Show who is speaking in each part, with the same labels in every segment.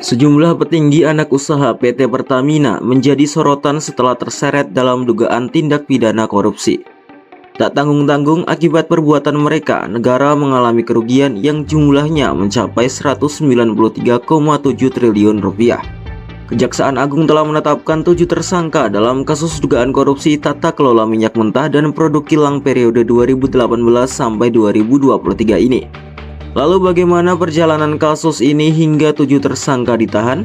Speaker 1: Sejumlah petinggi anak usaha PT Pertamina menjadi sorotan setelah terseret dalam dugaan tindak pidana korupsi. Tak tanggung-tanggung akibat perbuatan mereka, negara mengalami kerugian yang jumlahnya mencapai 193,7 triliun rupiah. Kejaksaan Agung telah menetapkan 7 tersangka dalam kasus dugaan korupsi tata kelola minyak mentah dan produk kilang periode 2018 sampai 2023 ini. Lalu bagaimana perjalanan kasus ini hingga 7 tersangka ditahan?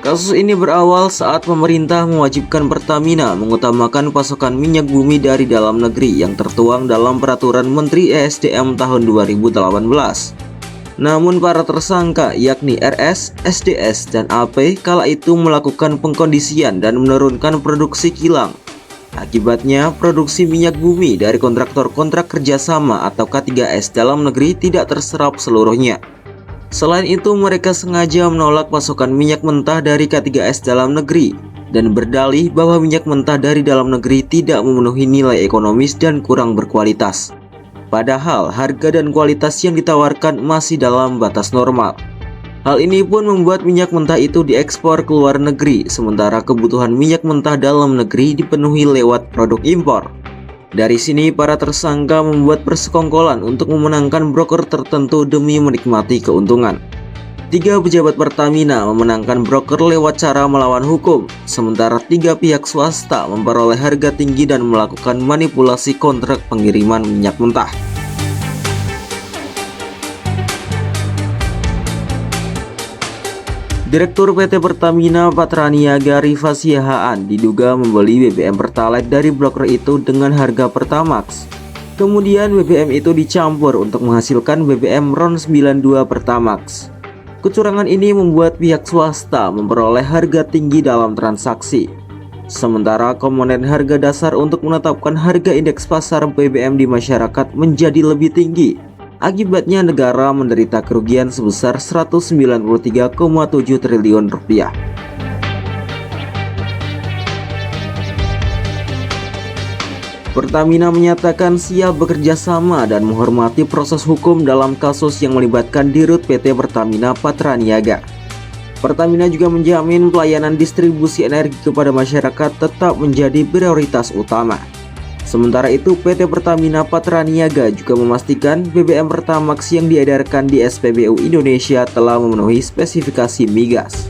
Speaker 1: Kasus ini berawal saat pemerintah mewajibkan Pertamina mengutamakan pasokan minyak bumi dari dalam negeri yang tertuang dalam Peraturan Menteri ESDM tahun 2018. Namun para tersangka yakni RS, SDS, dan AP kala itu melakukan pengkondisian dan menurunkan produksi kilang. Akibatnya, produksi minyak bumi dari kontraktor-kontrak kerjasama atau K3S dalam negeri tidak terserap seluruhnya. Selain itu, mereka sengaja menolak pasokan minyak mentah dari K3S dalam negeri dan berdalih bahwa minyak mentah dari dalam negeri tidak memenuhi nilai ekonomis dan kurang berkualitas. Padahal, harga dan kualitas yang ditawarkan masih dalam batas normal. Hal ini pun membuat minyak mentah itu diekspor ke luar negeri, sementara kebutuhan minyak mentah dalam negeri dipenuhi lewat produk impor. Dari sini, para tersangka membuat persekongkolan untuk memenangkan broker tertentu demi menikmati keuntungan. 3 pejabat Pertamina memenangkan broker lewat cara melawan hukum, sementara 3 pihak swasta memperoleh harga tinggi dan melakukan manipulasi kontrak pengiriman minyak mentah. Direktur PT Pertamina Patraniaga Rifa Siahaan diduga membeli BBM Pertalite dari broker itu dengan harga Pertamax. Kemudian BBM itu dicampur untuk menghasilkan BBM RON 92 Pertamax. Kecurangan ini membuat pihak swasta memperoleh harga tinggi dalam transaksi. Sementara komponen harga dasar untuk menetapkan harga indeks pasar BBM di masyarakat menjadi lebih tinggi. Akibatnya negara menderita kerugian sebesar 193,7 triliun rupiah. Pertamina menyatakan siap bekerja sama dan menghormati proses hukum dalam kasus yang melibatkan Dirut PT Pertamina Patraniaga. Pertamina juga menjamin pelayanan distribusi energi kepada masyarakat tetap menjadi prioritas utama. Sementara itu, PT Pertamina Patraniaga juga memastikan BBM Pertamax yang diedarkan di SPBU Indonesia telah memenuhi spesifikasi migas.